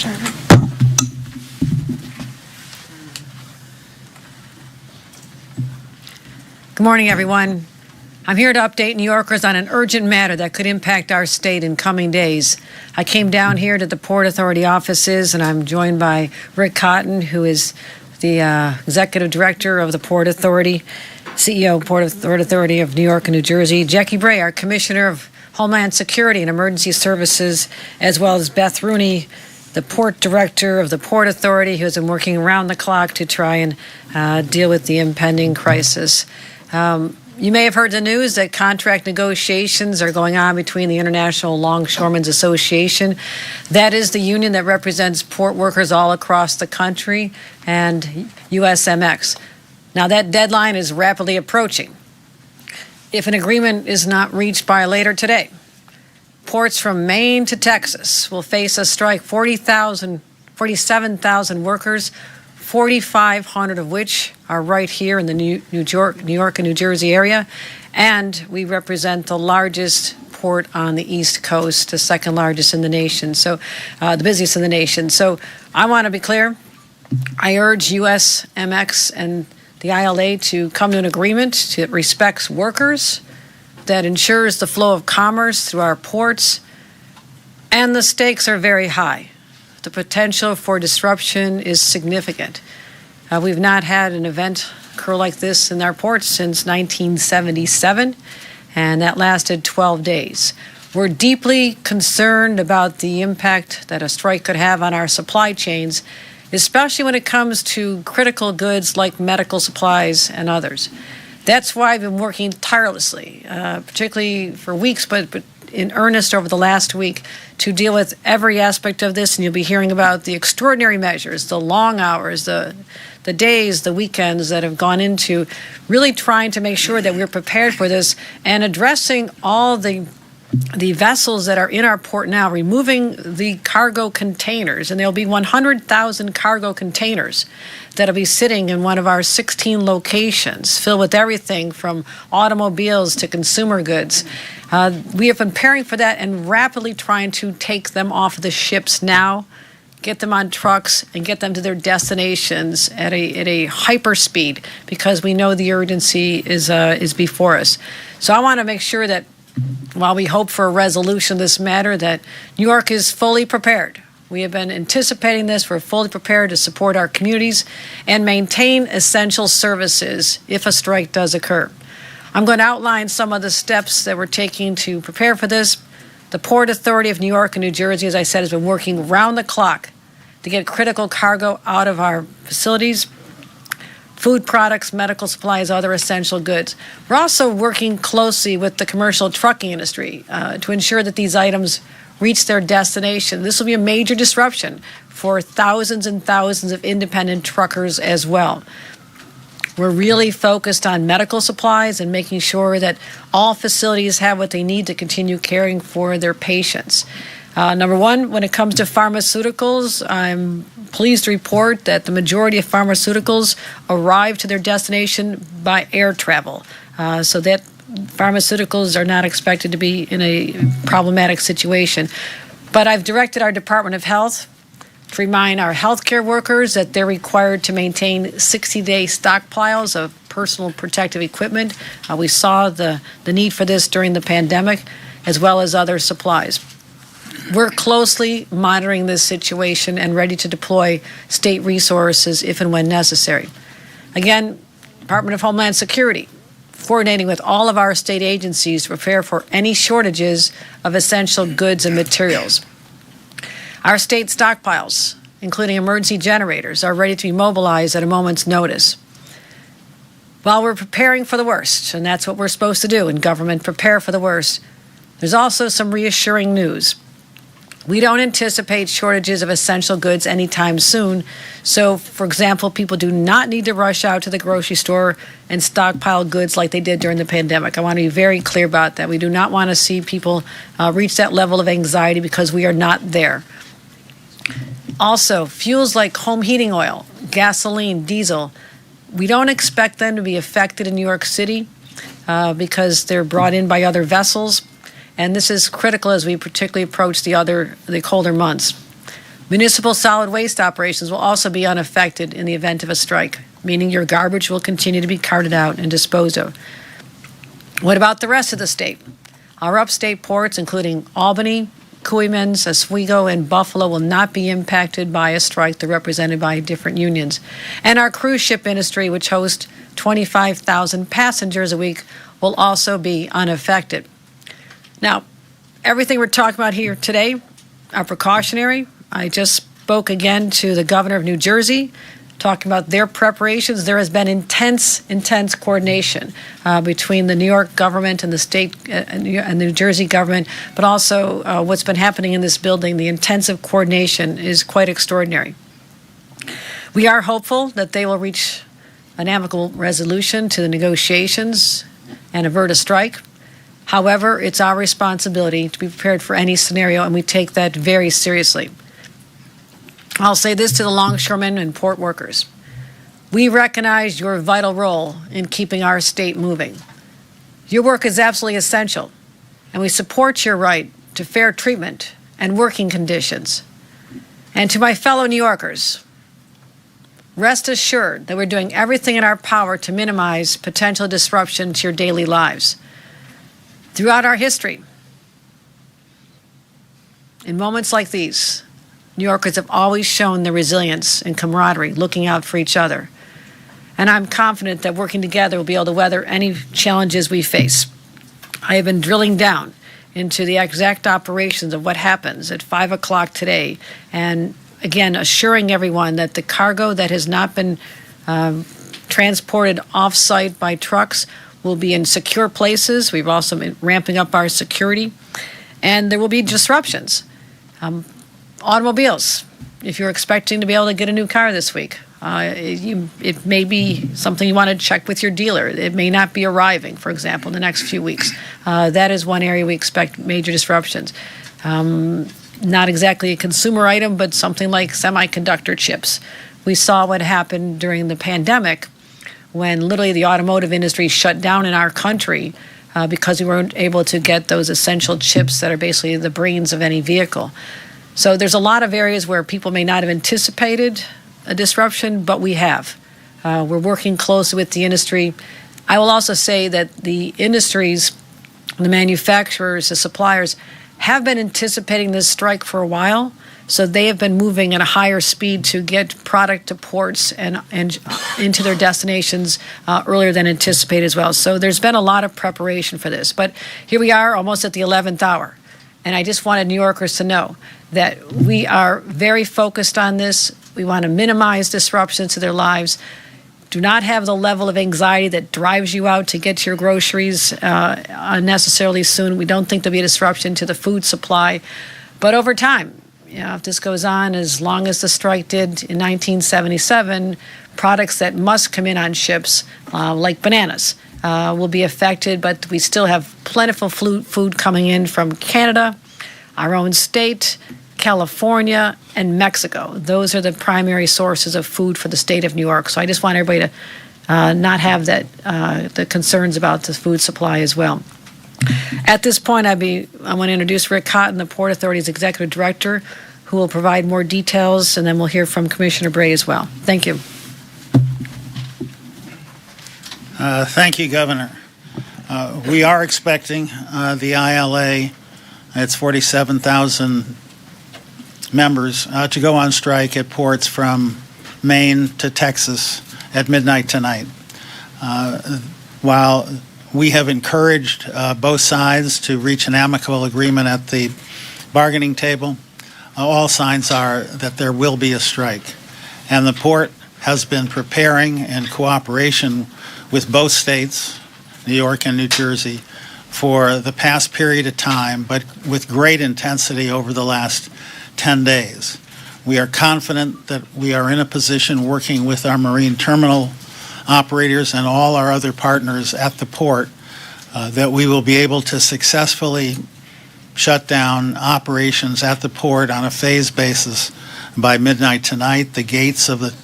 Good morning, everyone. I'm here to update New Yorkers on an urgent matter that could impact our state in coming days. I came down here to the Port Authority offices, and I'm joined by Rick Cotton, who is the Executive Director of the Port Authority, CEO of Port Authority of New York and New Jersey, Jackie Bray, our Commissioner of Homeland Security and Emergency Services, as well as Beth Rooney, the Port Director of the Port Authority, who has been working around the clock to try and deal with the impending crisis. You may have heard the news that contract negotiations are going on between the International Longshoremen's Association. That is the union that represents port workers all across the country, and USMX. Now, that deadline is rapidly approaching. If an agreement is not reached by later today, ports from Maine to Texas will face a strike. 47,000 workers, 4,500 of which are right here in the New York and New Jersey area. And we represent the largest port on the East Coast, the second largest in the nation, so the busiest in the nation. So I want to be clear. I urge USMX and the ILA to come to an agreement that respects workers, that ensures the flow of commerce through our ports, and the stakes are very high. The potential for disruption is significant. We've not had an event occur like this in our ports since 1977, and that lasted 12 days. We're deeply concerned about the impact that a strike could have on our supply chains, especially when it comes to critical goods like medical supplies and others. That's why I've been working tirelessly, particularly for weeks, but in earnest over the last week, to deal with every aspect of this. And you'll be hearing about the extraordinary measures, the long hours, the days, the weekends that have gone into really trying to make sure that we're prepared for this and addressing all the vessels that are in our port now, removing the cargo containers. And there'll be 100,000 cargo containers that'll be sitting in one of our 16 locations, filled with everything from automobiles to consumer goods. We have been preparing for that and rapidly trying to take them off the ships now, get them on trucks, and get them to their destinations at a hyper speed, because we know the urgency is before us. So I want to make sure that while we hope for a resolution of this matter, that New York is fully prepared. We have been anticipating this. We're fully prepared to support our communities and maintain essential services if a strike does occur. I'm going to outline some of the steps that we're taking to prepare for this. The Port Authority of New York and New Jersey, as I said, has been working round the clock to get critical cargo out of our facilities, food products, medical supplies, other essential goods. We're also working closely with the commercial trucking industry to ensure that these items reach their destination. This will be a major disruption for thousands and thousands of independent truckers as well. We're really focused on medical supplies and making sure that all facilities have what they need to continue caring for their patients. Number one, when it comes to pharmaceuticals, I'm pleased to report that the majority of pharmaceuticals arrive to their destination by air travel, so that pharmaceuticals are not expected to be in a problematic situation. But I've directed our Department of Health to remind our healthcare workers that they're required to maintain 60-day stockpiles of personal protective equipment. We saw the need for this during the pandemic, as well as other supplies. We're closely monitoring this situation and ready to deploy state resources if and when necessary. Again, Department of Homeland Security, coordinating with all of our state agencies to prepare for any shortages of essential goods and materials. Our state stockpiles, including emergency generators, are ready to be mobilized at a moment's notice. While we're preparing for the worst, and that's what we're supposed to do in government, prepare for the worst, there's also some reassuring news. We don't anticipate shortages of essential goods anytime soon. So, for example, people do not need to rush out to the grocery store and stockpile goods like they did during the pandemic. I want to be very clear about that. We do not want to see people reach that level of anxiety, because we are not there. Also, fuels like home heating oil, gasoline, diesel, we don't expect them to be affected in New York City because they're brought in by other vessels. And this is critical as we particularly approach the colder months. Municipal solid waste operations will also be unaffected in the event of a strike, meaning your garbage will continue to be carted out and disposed of. What about the rest of the state? Our upstate ports, including Albany, Coimans, Oswego, and Buffalo, will not be impacted by a strike. They're represented by different unions. And our cruise ship industry, which hosts 25,000 passengers a week, will also be unaffected. Now, everything we're talking about here today are precautionary. I just spoke again to the governor of New Jersey, talking about their preparations. There has been intense coordination between the New York government and the state and the New Jersey government, but also what's been happening in this building. The intensive coordination is quite extraordinary. We are hopeful that they will reach an amicable resolution to the negotiations and avert a strike. However, it's our responsibility to be prepared for any scenario, and we take that very seriously. I'll say this to the longshoremen and port workers. We recognize your vital role in keeping our state moving. Your work is absolutely essential, and we support your right to fair treatment and working conditions. And to my fellow New Yorkers, rest assured that we're doing everything in our power to minimize potential disruption to your daily lives. Throughout our history, in moments like these, New Yorkers have always shown their resilience and camaraderie, looking out for each other. And I'm confident that working together we'll be able to weather any challenges we face. I have been drilling down into the exact operations of what happens at 5 o'clock today, and again, assuring everyone that the cargo that has not been transported off-site by trucks will be in secure places. We've also been ramping up our security, and there will be disruptions. Automobiles, if you're expecting to be able to get a new car this week, it may be something you want to check with your dealer. It may not be arriving, for example, in the next few weeks. That is one area we expect major disruptions. Not exactly a consumer item, but something like semiconductor chips. We saw what happened during the pandemic when literally the automotive industry shut down in our country because we weren't able to get those essential chips that are basically the brains of any vehicle. So there's a lot of areas where people may not have anticipated a disruption, but we have. We're working closely with the industry. I will also say that the industries, the manufacturers, the suppliers, have been anticipating this strike for a while, so they have been moving at a higher speed to get product to ports and into their destinations earlier than anticipated as well. So there's been a lot of preparation for this. But here we are, almost at the 11th hour. And I just wanted New Yorkers to know that we are very focused on this. We want to minimize disruptions to their lives. Do not have the level of anxiety that drives you out to get your groceries unnecessarily soon. We don't think there'll be a disruption to the food supply. But over time, if this goes on as long as the strike did in 1977, products that must come in on ships, like bananas, will be affected, but we still have plentiful food coming in from Canada, our own state, California, and Mexico. Those are the primary sources of food for the state of New York. So I just want everybody to not have that the concerns about the food supply as well. At this point, I want to introduce Rick Cotton, the Port Authority's Executive Director, who will provide more details, and then we'll hear from Commissioner Bray as well. Thank you. Thank you, Governor. We are expecting the ILA, its 47,000 members, to go on strike at ports from Maine to Texas at midnight tonight. While we have encouraged both sides to reach an amicable agreement at the bargaining table, all signs are that there will be a strike. And the port has been preparing in cooperation with both states, New York and New Jersey, for the past period of time, but with great intensity over the last 10 days. We are confident that we are in a position, working with our marine terminal operators and all our other partners at the port, that we will be able to successfully shut down operations at the port on a phased basis by midnight tonight. The gates of the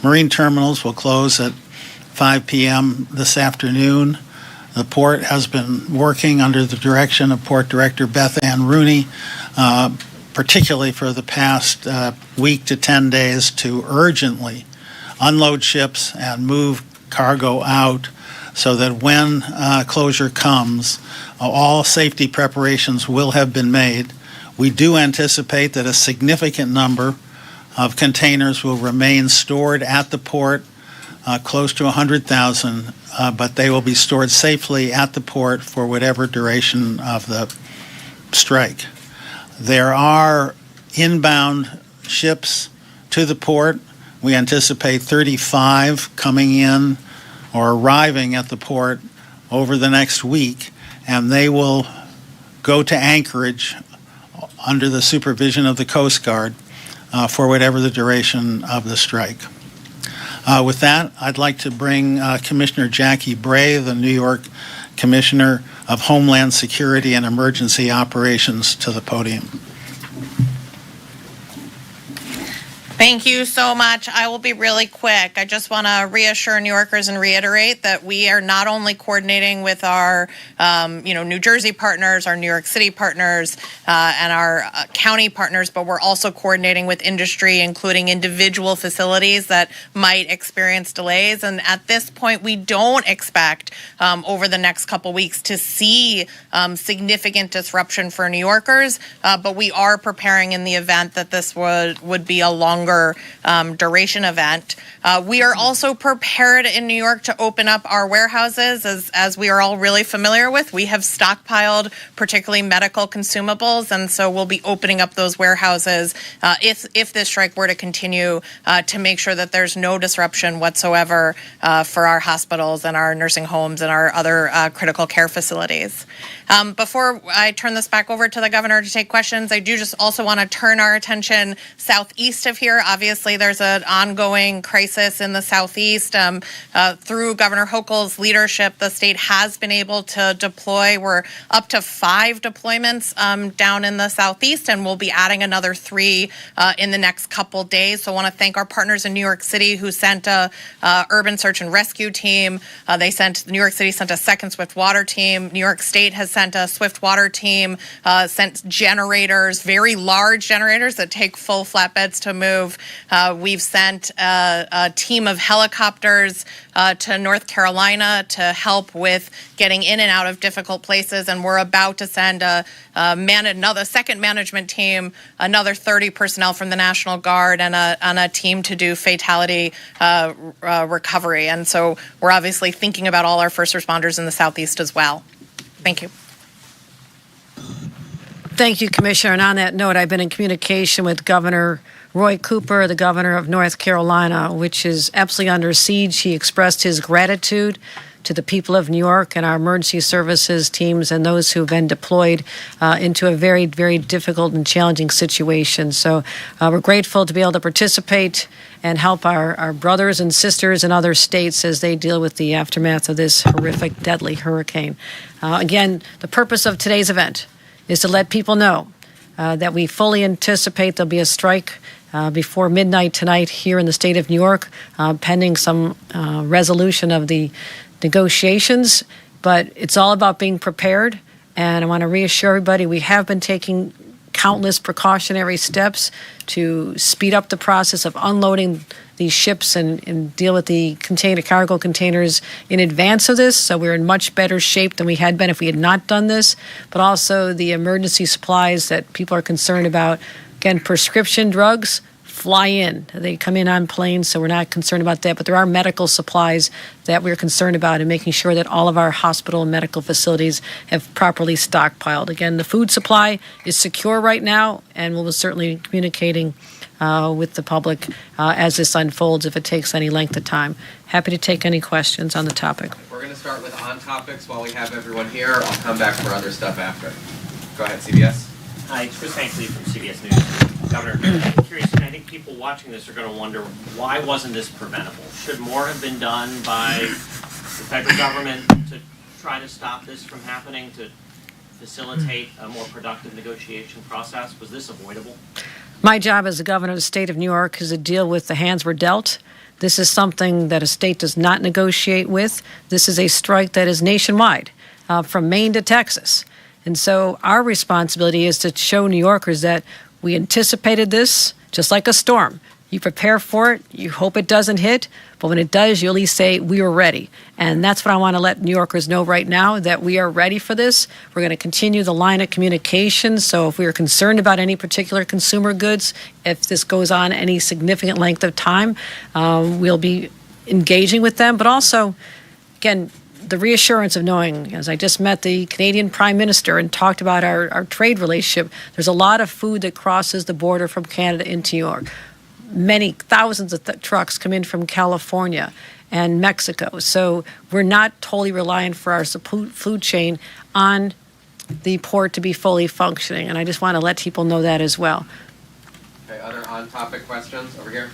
marine terminals will close at 5 p.m. this afternoon. The port has been working under the direction of Port Director Beth Ann Rooney particularly for the past week to 10 days, to urgently unload ships and move cargo out so that when closure comes, all safety preparations will have been made. We do anticipate that a significant number of containers will remain stored at the port, close to 100,000, but they will be stored safely at the port for whatever duration of the strike. There are inbound ships to the port. We anticipate 35 coming in or arriving at the port over the next week, and they will go to Anchorage under the supervision of the Coast Guard for whatever the duration of the strike. With that, I'd like to bring Commissioner Jackie Bray, the New York Commissioner of Homeland Security and Emergency Operations, to the podium. Thank you so much. I will be really quick. I just want to reassure New Yorkers and reiterate that we are not only coordinating with our, New Jersey partners, our New York City partners, and our county partners, but we're also coordinating with industry, including individual facilities that might experience delays. And at this point, we don't expect over the next couple weeks to see significant disruption for New Yorkers, but we are preparing in the event that this would be a longer duration event. We are also prepared in New York to open up our warehouses, as we are all really familiar with. We have stockpiled particularly medical consumables, and so we'll be opening up those warehouses if this strike were to continue to make sure that there's no disruption whatsoever for our hospitals and our nursing homes and our other critical care facilities. Before I turn this back over to the governor to take questions, I do just also want to turn our attention southeast of here. Obviously, there's an ongoing crisis in the southeast. Through Governor Hochul's leadership, the state has been able to deploy. We're up to 5 deployments down in the southeast, and we'll be adding another 3 in the next couple days. So I want to thank our partners in New York City who sent a urban search and rescue team. New York City sent a second swift water team. New York State has sent a swift water team, sent generators, very large generators that take full flatbeds to move. We've sent a team of helicopters to North Carolina to help with getting in and out of difficult places, and we're about to send another second management team, another 30 personnel from the National Guard, and a team to do fatality recovery. And so we're obviously thinking about all our first responders in the Southeast as well. Thank you. Thank you, Commissioner. And on that note, I've been in communication with Governor Roy Cooper, the governor of North Carolina, which is absolutely under siege. He expressed his gratitude to the people of New York and our emergency services teams and those who have been deployed into a very, very difficult and challenging situation. So we're grateful to be able to participate and help our brothers and sisters in other states as they deal with the aftermath of this horrific, deadly hurricane. Again, the purpose of today's event is to let people know that we fully anticipate there'll be a strike before midnight tonight here in the state of New York, pending some resolution of the negotiations. But it's all about being prepared, and I want to reassure everybody we have been taking countless precautionary steps to speed up the process of unloading these ships and deal with the cargo containers in advance of this. So we're in much better shape than we had been if we had not done this. But also the emergency supplies that people are concerned about. Again, prescription drugs fly in. They come in on planes, so we're not concerned about that. But there are medical supplies that we're concerned about and making sure that all of our hospital and medical facilities have properly stockpiled. Again, the food supply is secure right now, and we'll certainly be communicating with the public as this unfolds if it takes any length of time. Happy to take any questions on the topic. We're going to start with on topics while we have everyone here. I'll come back for other stuff after. Go ahead, CBS. Hi, it's Chris Hankley from CBS News. Governor, I'm curious, and I think people watching this are going to wonder, why wasn't this preventable? Should more have been done by the federal government to try to stop this from happening, to facilitate a more productive negotiation process? Was this avoidable? My job as the governor of the state of New York is to deal with the hands we're dealt. This is something that a state does not negotiate with. This is a strike that is nationwide, from Maine to Texas. And so our responsibility is to show New Yorkers that We anticipated this, just like a storm. You prepare for it, you hope it doesn't hit, but when it does, you at least say, we were ready. And that's what I want to let New Yorkers know right now, that we are ready for this. We're going to continue the line of communication. So if we are concerned about any particular consumer goods, if this goes on any significant length of time, we'll be engaging with them. But also, again, the reassurance of knowing, as I just met the Canadian Prime Minister and talked about our trade relationship, there's a lot of food that crosses the border from Canada into New York. Many thousands of trucks come in from California and Mexico. So we're not totally reliant for our food chain on the port to be fully functioning. And I just want to let people know that as well. Okay, other on-topic questions over here?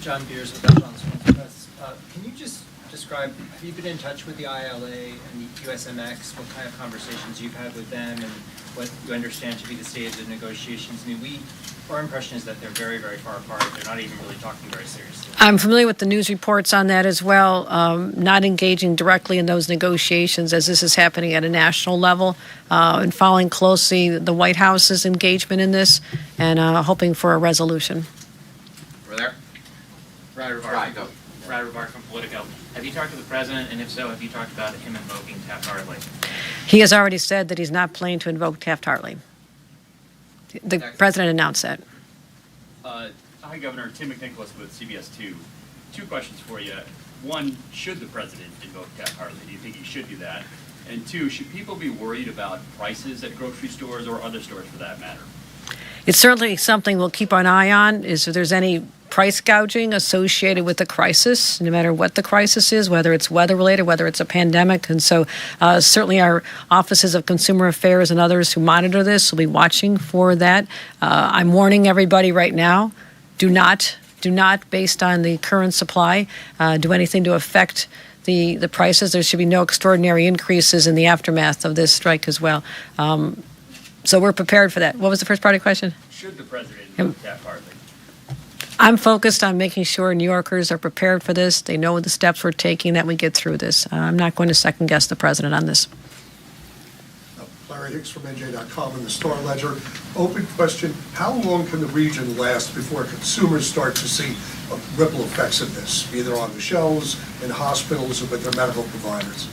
John Beers with the John Swansea Press. Can you just describe, have you been in touch with the ILA and the USMX? What kind of conversations you've had with them and what you understand to be the state of the negotiations? I mean, our impression is that they're very, very far apart. They're not even really talking very seriously. I'm familiar with the news reports on that as well, not engaging directly in those negotiations as this is happening at a national level, and following closely the White House's engagement in this and hoping for a resolution. Over there? Right, go. Ryder Bark from Politico. Have you talked to the president, and if so, have you talked about him invoking Taft-Hartley? He has already said that he's not planning to invoke Taft-Hartley. The Next. president announced that. Hi, Governor. Tim McNicholas with CBS 2. Two questions for you. One, should the president invoke Taft-Hartley? Do you think he should do that? And two, should people be worried about prices at grocery stores or other stores for that matter? It's certainly something we'll keep an eye on, is if there's any price gouging associated with the crisis, no matter what the crisis is, whether it's weather-related, whether it's a pandemic. And so certainly our offices of consumer affairs and others who monitor this will be watching for that. I'm warning everybody right now, do not, based on the current supply, do anything to affect the prices. There should be no extraordinary increases in the aftermath of this strike as well. So we're prepared for that. What was the first part of the question? Should the president invoke Taft-Hartley? I'm focused on making sure New Yorkers are prepared for this. They know the steps we're taking, that we get through this. I'm not going to second guess the president on this. Larry Hicks from NJ.com and the Star Ledger. Open question, how long can the region last before consumers start to see ripple effects of this, either on the shelves, in hospitals, or with their medical providers?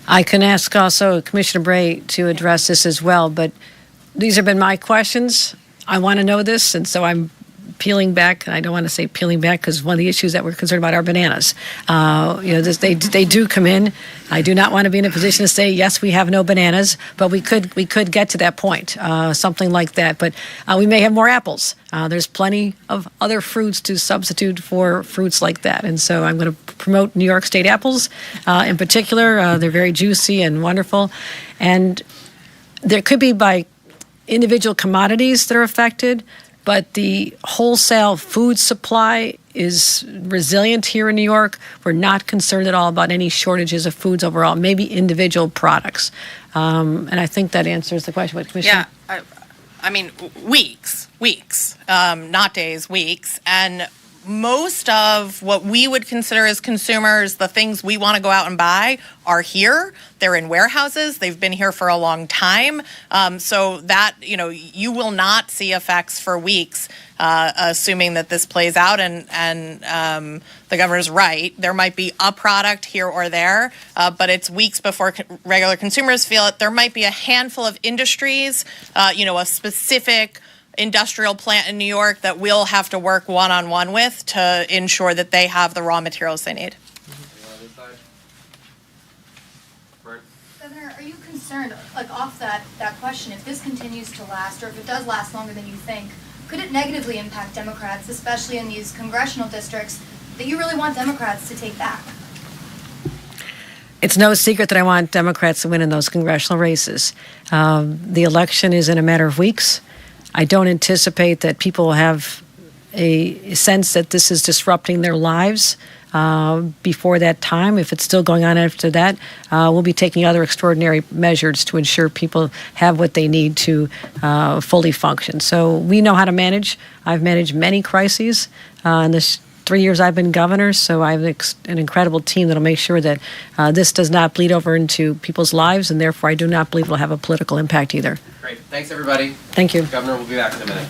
I can ask also Commissioner Bray to address this as well, but these have been my questions. I want to know this, and so I'm peeling back. And I don't want to say peeling back because one of the issues that we're concerned about are bananas. They do come in. I do not want to be in a position to say, yes, we have no bananas, but we could get to that point, something like that. But we may have more apples. There's plenty of other fruits to substitute for fruits like that. And so I'm going to promote New York State apples in particular. They're very juicy and wonderful. And there could be by individual commodities that are affected, but the wholesale food supply is resilient here in New York. We're not concerned at all about any shortages of foods overall, maybe individual products. And I think that answers the question. What, Commissioner? Yeah, I mean, weeks, not days, weeks. And most of what we would consider as consumers, the things we want to go out and buy, are here. They're in warehouses. They've been here for a long time. So that, you will not see effects for weeks, assuming that this plays out. And the governor's right. There might be a product here or there, but it's weeks before regular consumers feel it. There might be a handful of industries, a specific industrial plant in New York that we'll have to work one-on-one with to ensure that they have the raw materials they need. Governor, are you concerned, off that question, if this continues to last, or if it does last longer than you think, could it negatively impact Democrats, especially in these congressional districts that you really want Democrats to take back? It's no secret that I want Democrats to win in those congressional races. The election is in a matter of weeks. I don't anticipate that people will have a sense that this is disrupting their lives before that time. If it's still going on after that, we'll be taking other extraordinary measures to ensure people have what they need to fully function. So we know how to manage. I've managed many crises in this 3 years I've been governor, so I have an incredible team that'll make sure that this does not bleed over into people's lives, and therefore I do not believe it'll have a political impact either. Great. Thanks, everybody. Thank you. Governor will be back in a minute.